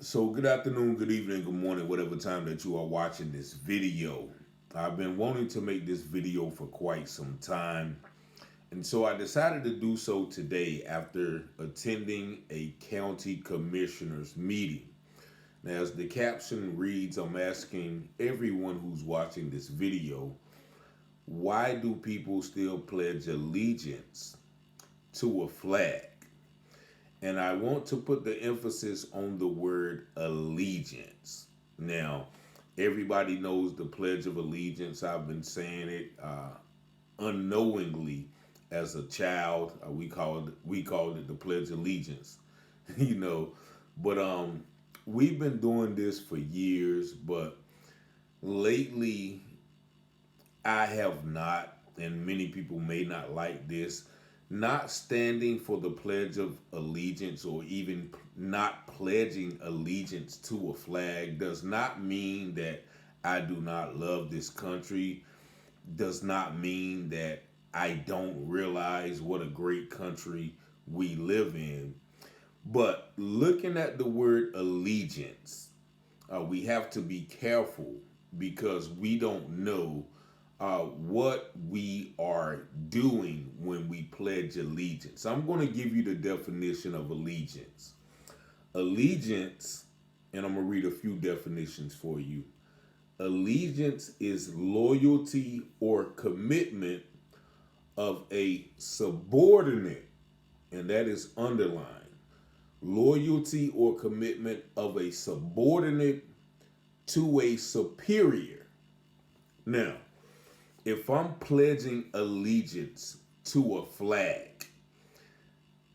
So good afternoon, good evening, good morning, whatever time that you are watching this video. I've been wanting to make this video for quite some time. And so I decided to do so today after attending a county commissioners meeting. Now, as the caption reads, I'm asking everyone who's watching this video, why do people still pledge allegiance to a flag? And I want to put the emphasis on the word allegiance. Now, everybody knows the Pledge of Allegiance. I've been saying it unknowingly as a child. We called it the Pledge of Allegiance, you know. But we've been doing this for years. But lately, I have not, and many people may not like this, not standing for the Pledge of Allegiance or even not pledging allegiance to a flag does not mean that I do not love this country, does not mean that I don't realize what a great country we live in. But looking at the word allegiance, we have to be careful because we don't know what we are doing when we pledge allegiance. I'm going to give you the definition of allegiance. Allegiance, and I'm going to read a few definitions for you. Allegiance is loyalty or commitment of a subordinate, and that is underlined. Loyalty or commitment of a subordinate to a superior. Now, if I'm pledging allegiance to a flag,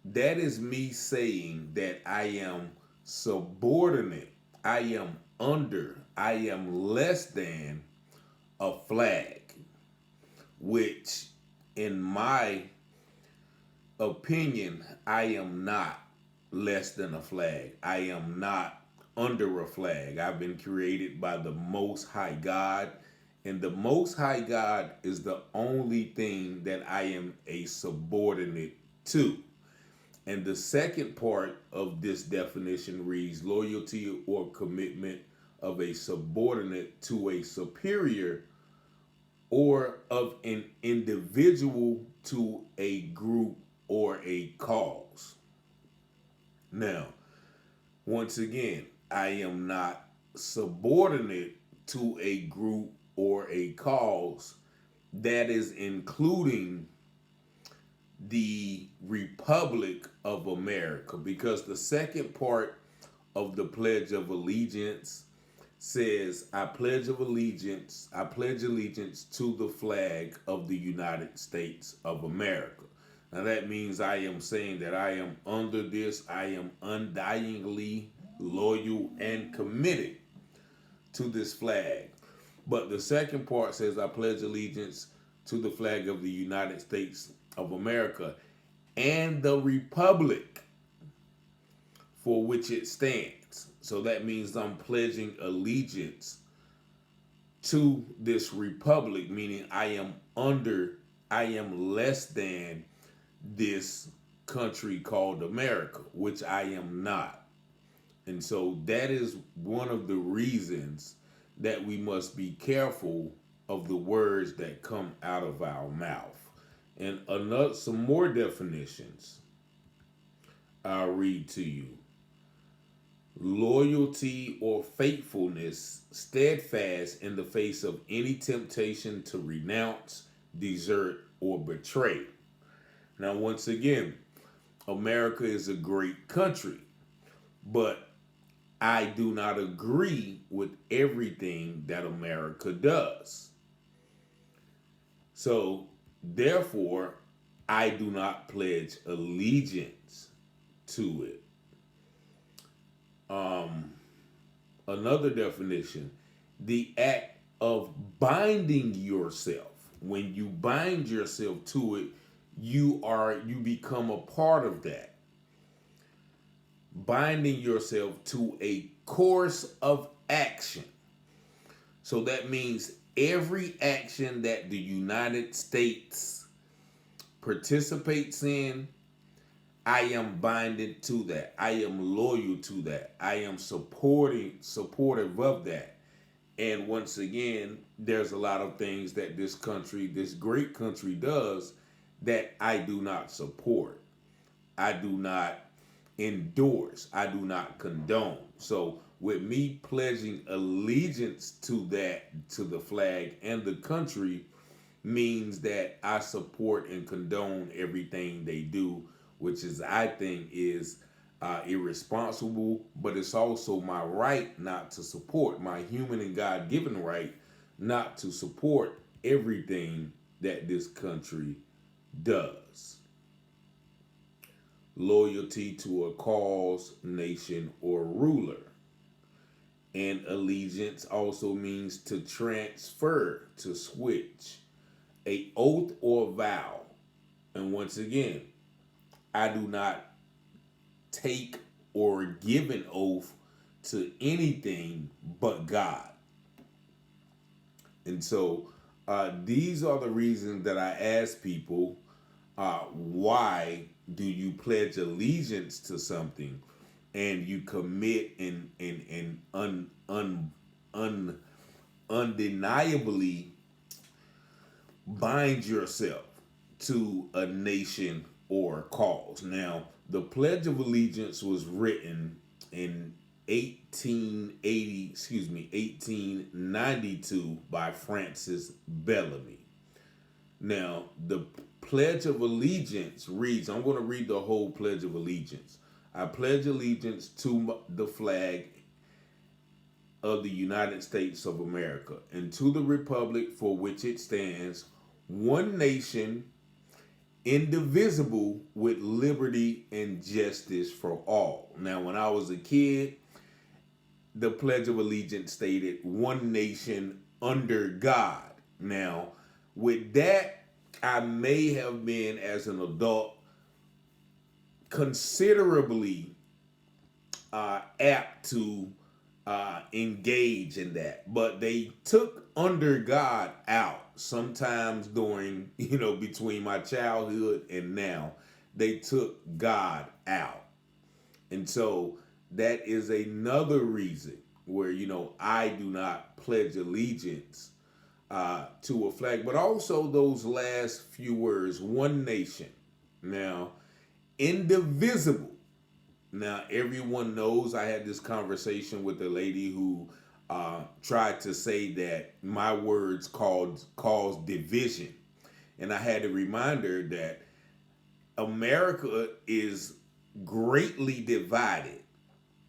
that is me saying that I am subordinate, I am under, I am less than a flag, which in my opinion, I am not less than a flag. I am not under a flag. I've been created by the Most High God, and the Most High God is the only thing that I am a subordinate to. And the second part of this definition reads loyalty or commitment of a subordinate to a superior or of an individual to a group or a cause. Now, once again, I am not subordinate to a group or a cause. That is including the Republic of America, because the second part of the Pledge of Allegiance says, I pledge allegiance to the flag of the United States of America. Now that means I am saying that I am under this, I am undyingly loyal and committed to this flag. But the second part says, I pledge allegiance to the flag of the United States of America and the Republic for which it stands. So that means I'm pledging allegiance to this republic, meaning I am less than this country called America, which I am not. And so that is one of the reasons that we must be careful of the words that come out of our mouth. And some more definitions I'll read to you. Loyalty or faithfulness, steadfast in the face of any temptation to renounce, desert, or betray. Now, once again, America is a great country, but I do not agree with everything that America does. So, therefore, I do not pledge allegiance to it. Another definition, the act of binding yourself. When you bind yourself to it, you become a part of that. Binding yourself to a course of action. So that means every action that the United States participates in, I am binded to that. I am loyal to that. I am supportive of that. And once again, there's a lot of things that this country, this great country does that I do not support. I do not endorse. I do not condone. So with me pledging allegiance to that, to the flag and the country, means that I support and condone everything they do, which is, I think, is irresponsible. But it's also my right not to support, my human and God-given right not to support everything that this country does. Loyalty to a cause, nation, or ruler. And allegiance also means to transfer, to switch, a oath or vow. And once again, I do not take or give an oath to anything but God. And so these are the reasons that I ask people, why do you pledge allegiance to something and you commit and undeniably bind yourself to a nation or cause? Now, the Pledge of Allegiance was written in 1892 by Francis Bellamy. Now, the Pledge of Allegiance reads, I'm going to read the whole Pledge of Allegiance. I pledge allegiance to the flag of the United States of America and to the republic for which it stands, one nation, indivisible, with liberty and justice for all. Now, when I was a kid, the Pledge of Allegiance stated one nation under God. Now, with that, I may have been, as an adult, considerably apt to engage in that. But they took under God out sometimes during, between my childhood and now. They took God out. And so that is another reason where, I do not pledge allegiance to a flag. But also those last few words, one nation. Now, indivisible. Now, everyone knows I had this conversation with a lady who tried to say that my words caused division. And I had to remind her that America is greatly divided.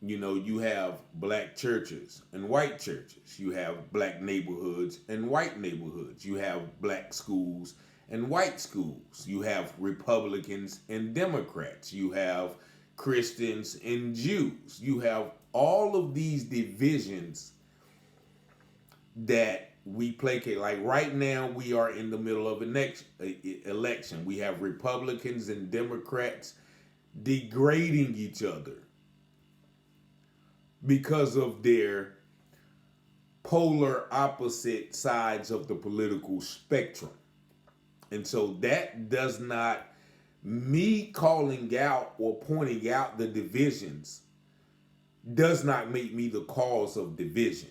You have black churches and white churches. You have black neighborhoods and white neighborhoods. You have black schools and white schools. You have Republicans and Democrats. You have Christians and Jews. You have all of these divisions that we placate. Like right now, we are in the middle of an election. We have Republicans and Democrats degrading each other because of their polar opposite sides of the political spectrum. And so that does not, me calling out or pointing out the divisions does not make me the cause of division.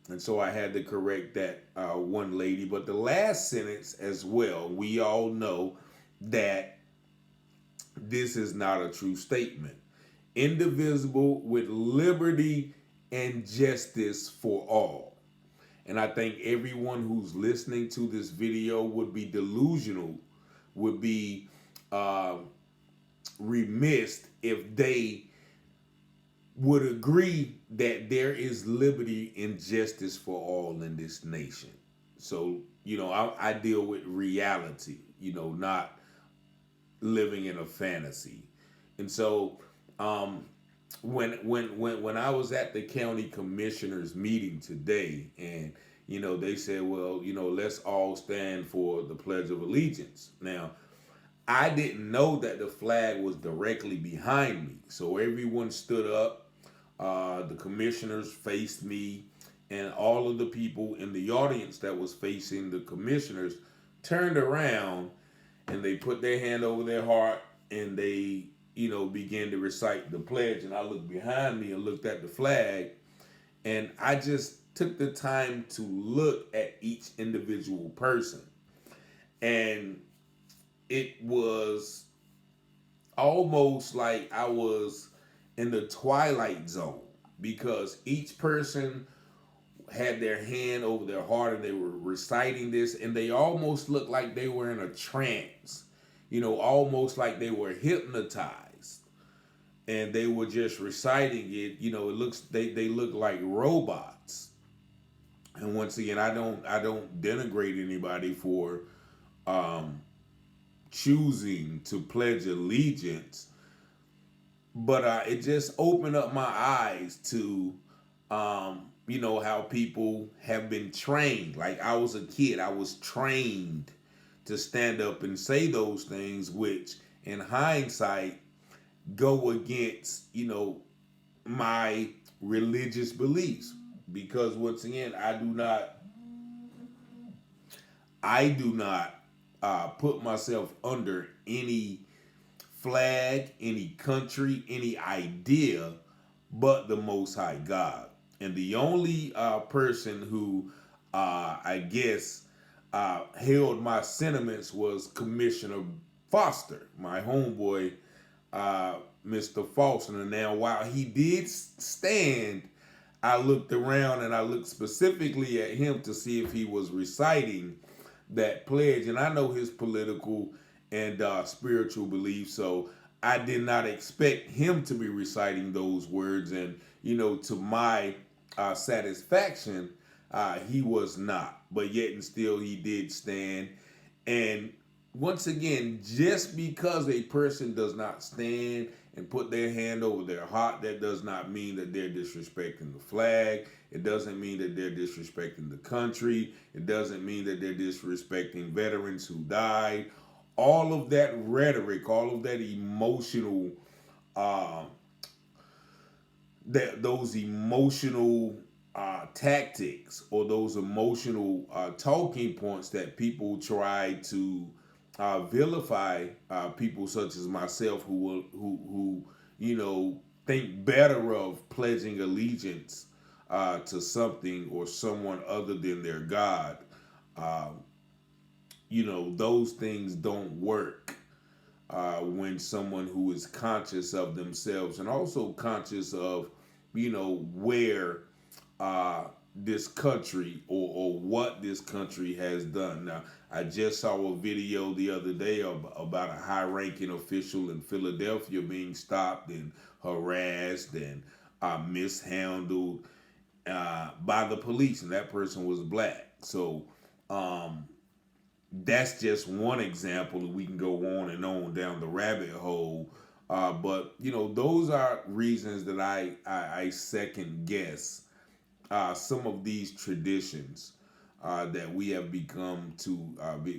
And so I had to correct that one lady. But the last sentence as well, we all know that this is not a true statement. Indivisible, with liberty and justice for all. And I think everyone who's listening to this video would be delusional, would be remiss if they would agree that there is liberty and justice for all in this nation. So, I deal with reality, not living in a fantasy. And so, when I was at the county commissioners meeting today, and they said, well, let's all stand for the Pledge of Allegiance. Now, I didn't know that the flag was directly behind me, so everyone stood up. The commissioners faced me, and all of the people in the audience that was facing the commissioners turned around and they put their hand over their heart and they began to recite the pledge, and I looked behind me and looked at the flag, and I just took the time to look at each individual person. And it was almost like I was in the twilight zone because each person had their hand over their heart and they were reciting this, and they almost looked like they were in a trance, almost like they were hypnotized, and they were just reciting it. It looks they look like robots. And once again, I don't denigrate anybody for um, choosing to pledge allegiance, but it just opened up my eyes to how people have been trained. Like I was a kid, I was trained to stand up and say those things, which in hindsight go against my religious beliefs, because once again I do not put myself under any flag, any country, any idea but the Most High God. And the only person who I guess held my sentiments was Commissioner Foster, my homeboy, uh, Mr. Foster. And now, while he did stand, I looked around and I looked specifically at him to see if he was reciting that pledge. And I know his political and spiritual beliefs, so I did not expect him to be reciting those words. And, to my satisfaction, he was not. But yet and still, he did stand. And once again, just because a person does not stand and put their hand over their heart, that does not mean that they're disrespecting the flag. It doesn't mean that they're disrespecting the country. It doesn't mean that they're disrespecting veterans who died. All of that rhetoric, all of that emotional, uh, those emotional tactics, or those emotional talking points that people try to vilify people such as myself who think better of pledging allegiance to something or someone other than their God. Uh, those things don't work when someone who is conscious of themselves and also conscious of, where uh, this country or what this country has done. Now, I just saw a video the other day about a high ranking official in Philadelphia being stopped and harassed and mishandled by the police, and that person was black. So, that's just one example. We can go on down the rabbit hole. But those are reasons that I second guess some of these traditions that we have become to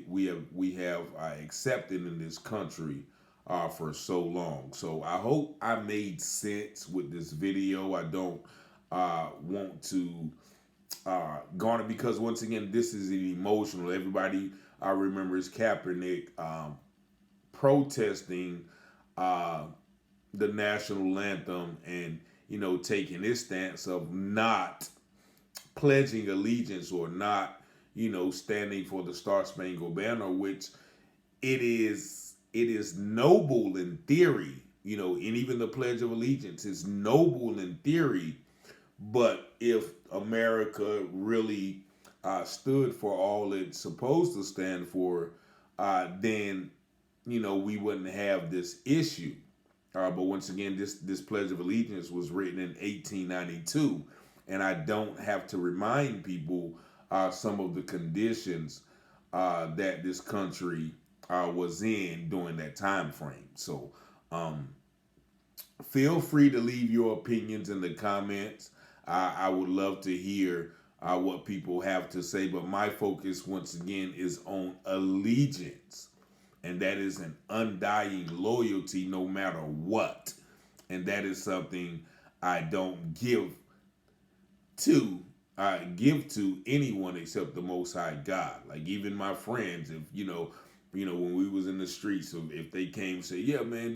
we have accepted in this country for so long. So I hope I made sense with this video. I don't want to garner, because once again, this is an emotional. Everybody remembers Kaepernick protesting uh, the national anthem and taking his stance of not pledging allegiance or not standing for the Star Spangled Banner, which it is noble in theory, and even the Pledge of Allegiance is noble in theory. But if America really stood for all it's supposed to stand for, then we wouldn't have this issue. But once again, this Pledge of Allegiance was written in 1892, and I don't have to remind people some of the conditions that this country was in during that time frame. So feel free to leave your opinions in the comments. I would love to hear what people have to say, but my focus once again is on allegiance, and that is an undying loyalty no matter what. And that is something I don't to give to anyone except the Most High God. Like even my friends, if when we was in the streets, if they came and say, "Yeah, man,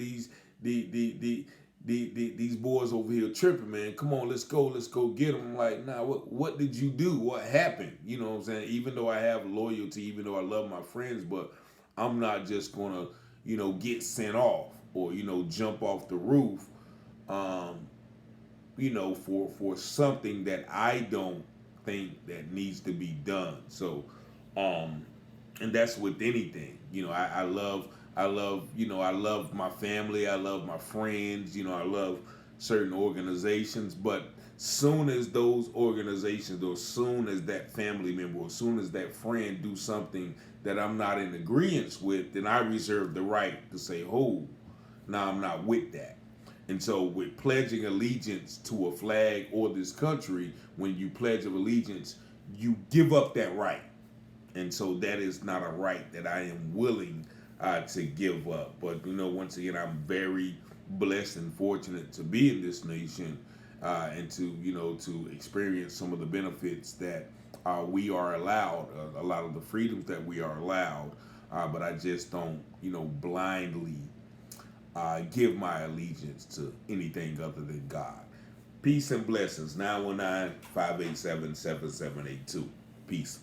these boys over here tripping, man. Come on, let's go get them. I'm like, nah, what did you do? What happened? You know what I'm saying? Even though I have loyalty, even though I love my friends, but I'm not just gonna, get sent off or jump off the roof, um, for something that I don't think that needs to be done. So, um, and that's with anything. I love my family. I love my friends. I love certain organizations. But soon as those organizations, or soon as that family member, or soon as that friend do something that I'm not in agreement with, then I reserve the right to say, "Oh, now I'm not with that." And so, with pledging allegiance to a flag or this country, when you pledge of allegiance, you give up that right. And so that is not a right that I am willing to give up. But once again, I'm very blessed and fortunate to be in this nation, and to to experience some of the benefits that we are allowed, a lot of the freedoms that we are allowed. But I just don't blindly give my allegiance to anything other than God. Peace and blessings. 919-587-7782. Peace.